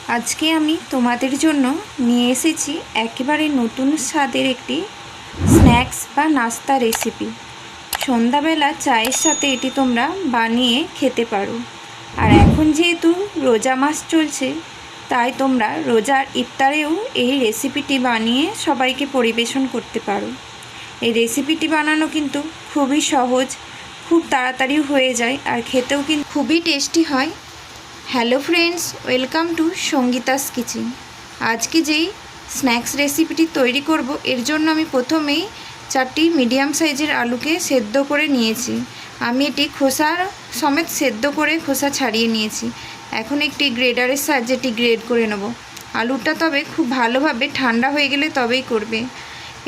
আজকে আমি তোমাদের জন্য নিয়ে এসেছি একেবারে নতুন স্বাদের একটি স্ন্যাক্স বা নাস্তা রেসিপি। সন্ধ্যাবেলা চায়ের সাথে এটি তোমরা বানিয়ে খেতে পারো। আর এখন যেহেতু রোজা মাস চলছে, তাই তোমরা রোজার ইফতারেও এই রেসিপিটি বানিয়ে সবাইকে পরিবেশন করতে পারো। এই রেসিপিটি বানানো কিন্তু খুবই সহজ, খুব তাড়াতাড়ি হয়ে যায় আর খেতেও কিন্তু খুবই টেস্টি হয়। Hello friends, welcome to Sangeeta's kitchen. আজকে যেই স্ন্যাক্স রেসিপিটি তৈরি করব, এর জন্য আমি প্রথমেই 4টি মিডিয়াম সাইজের আলুকে সেদ্ধ করে নিয়েছি। আমি এটি খোসার সমেত সেদ্ধ করে খোসা ছাড়িয়ে নিয়েছি। এখন একটি গ্রেডারের সাহায্যে এটি গ্রেড করে নেব। আলুটা তবে খুব ভালোভাবে ঠান্ডা হয়ে গেলে তবেই করবে।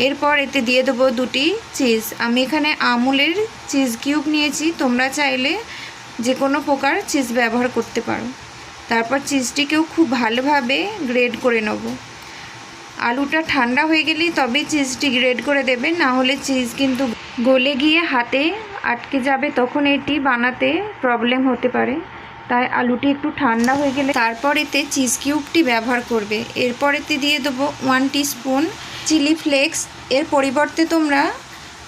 এরপর এতে দিয়ে দেবো 2টি চিজ। আমি এখানে আমুলের চিজ কিউব নিয়েছি, তোমরা চাইলে যে কোনো প্রকার চিজ ব্যবহার করতে পারো। তারপর চিজটিকেও খুব ভালোভাবে গ্রেড করে নেব। আলুটা ঠান্ডা হয়ে গেলেই তবেই চিজটি গ্রেড করে দেবে, না হলে চিজ কিন্তু গলে গিয়ে হাতে আটকে যাবে, তখন এটি বানাতে প্রবলেম হতে পারে। তাই আলুটি একটু ঠান্ডা হয়ে গেলে তারপর এতে চিজ কিউবটি ব্যবহার করবে। এরপর এতে দিয়ে দেবো 1 টিস্পুন চিলি ফ্লেক্স। এর পরিবর্তে তোমরা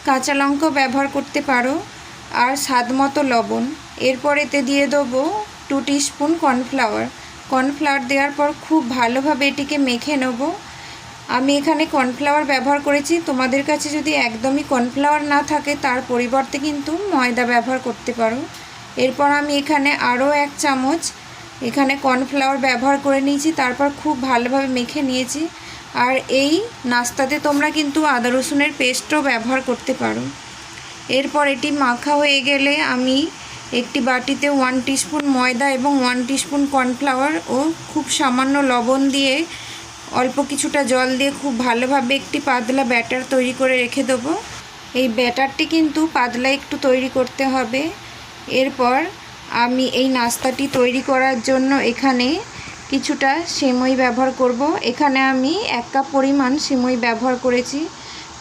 কাঁচা লঙ্কা ব্যবহার করতে পারো, আর স্বাদ মতো লবণ। এরপর এতে দিয়ে দেবো 2 টিস্পুন কর্নফ্লাওয়ার দেওয়ার পর খুব ভালোভাবে এটিকে মেখে নেব। আমি এখানে কর্নফ্লাওয়ার ব্যবহার করেছি, তোমাদের কাছে যদি একদমই কর্নফ্লাওয়ার না থাকে তার পরিবর্তে কিন্তু ময়দা ব্যবহার করতে পারো। এরপর আমি এখানে আরও 1 চামচ এখানে কর্নফ্লাওয়ার ব্যবহার করে নিয়েছি, তারপর খুব ভালোভাবে মেখে নিয়েছি। আর এই নাস্তাতে তোমরা কিন্তু আদা রসুনের পেস্টও ব্যবহার করতে পারো। এরপর এটি মাখা হয়ে গেলে আমি একটি বাটিতে 1 টিস্পুন ময়দা এবং 1 টিস্পুন কর্নফ্লাওয়ার ও খুব সামান্য লবণ দিয়ে অল্প কিছুটা জল দিয়ে খুব ভালোভাবে একটি পাতলা ব্যাটার তৈরি করে রেখে দেবো। এই ব্যাটারটি কিন্তু পাতলা একটু তৈরি করতে হবে। এরপর আমি এই নাস্তাটি তৈরি করার জন্য এখানে কিছুটা সেমাই ব্যবহার করব। এখানে আমি 1 কাপ পরিমাণ সেমাই ব্যবহার করেছি,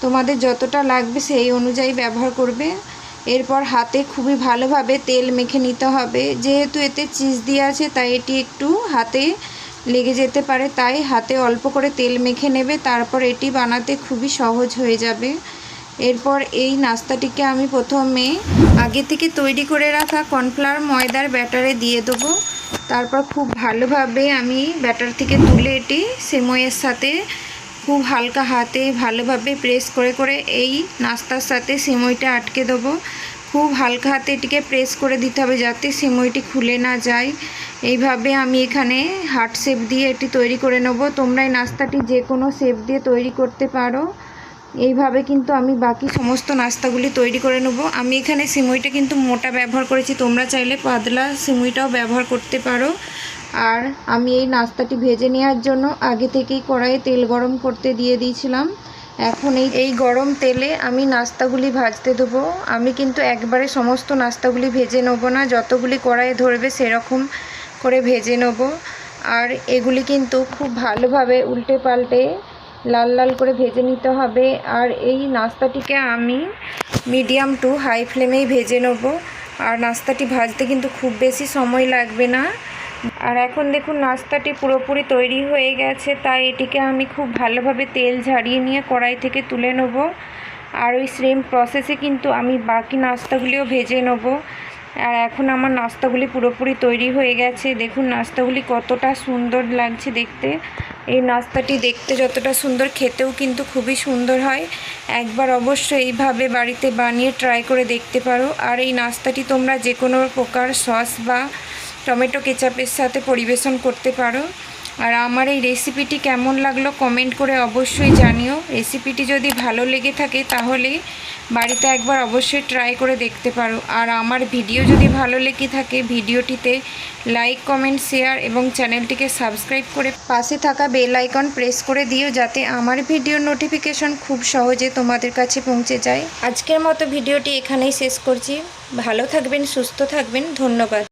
তোমাদের যতটা লাগবে সেই অনুযায়ী ব্যবহার করবে। এরপর হাতে খুবই ভালোভাবে তেল মেখে নিতে হবে। যেহেতু এতে চিজ দিয়ে আছে তাই এটি একটু হাতে লেগে যেতে পারে, তাই হাতে অল্প করে তেল মেখে নেবে, তারপর এটি বানাতে খুবই সহজ হয়ে যাবে। এরপর এই নাস্তাটিকে আমি প্রথমে আগে থেকে তৈরি করে রাখা কর্নফ্লাওয়ার ময়দার ব্যাটারে দিয়ে দেবো। তারপর খুব ভালোভাবে আমি ব্যাটার থেকে তুলে এটি সেমাইয়ের সাথে খুব হালকা হাতে ভালোভাবে প্রেস করে করে এই নাস্তার সাথে সেমাইটা আটকে দেবো। খুব হালকা হাতে এটিকে প্রেস করে দিতে হবে যাতে সেমাইটি খুলে না যায়। এইভাবে আমি এখানে হার্ট শেপ দিয়ে এটি তৈরি করে নেব। তোমরা এই নাস্তাটি যে কোনো শেপ দিয়ে তৈরি করতে পারো। এইভাবে কিন্তু আমি বাকি সমস্ত নাস্তাগুলি তৈরি করে নেব। আমি এখানে সেমাইটা কিন্তু মোটা ব্যবহার করেছি, তোমরা চাইলে পাতলা সেমাইটাও ব্যবহার করতে পারো। আর আমি এই নাস্তাটি ভেজে নেওয়ার জন্য আগে থেকেই কড়াইয়ে তেল গরম করতে দিয়ে দিয়েছিলাম। এখন এই গরম তেলে আমি নাস্তাগুলি ভাজতে দেবো। আমি কিন্তু একবারে সমস্ত নাস্তাগুলি ভেজে নেব না, যতগুলি কড়াইয়ে ধরবে সেরকম করে ভেজে নেব। আর এগুলি কিন্তু খুব ভালোভাবে উল্টে পাল্টে লাল লাল করে ভেজে নিতে হবে। আর এই নাস্তাটিকে আমি মিডিয়াম টু হাই ফ্লেমেই ভেজে নেব। আর নাস্তাটি ভাজতে কিন্তু খুব বেশি সময় লাগবে না। আর এখন দেখুন নাস্তাটি পুরোপুরি তৈরি হয়ে গেছে, তাই এটিকে আমি খুব ভালোভাবে তেল ঝারিয়ে নিয়ে কড়াই থেকে তুলে নেব। আর ওই সেম প্রসেসে কিন্তু আমি বাকি নাস্তাগুলিও ভেজে নেব। আর এখন আমার নাস্তাগুলি পুরোপুরি তৈরি হয়ে গেছে। দেখুন নাস্তাগুলি কতটা সুন্দর লাগছে দেখতে। এই নাস্তাটি দেখতে যতটা সুন্দর, খেতেও কিন্তু খুবই সুন্দর হয়। একবার অবশ্যই এইভাবে বাড়িতে বানিয়ে ট্রাই করে দেখতে পারো। আর এই নাস্তাটি তোমরা যে কোনো প্রকার সস বা টমেটো কেচাপের সাথে পরিবেশন করতে পারো। আর আমার এই রেসিপিটি কেমন লাগলো কমেন্ট করে অবশ্যই জানিও। রেসিপিটি যদি ভালো লেগে থাকে তাহলে বাড়িতে একবার অবশ্যই ট্রাই করে দেখতে পারো। আর আমার ভিডিও যদি ভালো লেগে থাকে ভিডিওটিতে লাইক, কমেন্ট, শেয়ার এবং চ্যানেলটিকে সাবস্ক্রাইব করে পাশে থাকা বেল আইকন প্রেস করে দিও, যাতে আমার ভিডিওর নোটিফিকেশন খুব সহজে তোমাদের কাছে পৌঁছে যায়। আজকের মতো ভিডিওটি এখানেই শেষ করছি। ভালো থাকবেন, সুস্থ থাকবেন, ধন্যবাদ।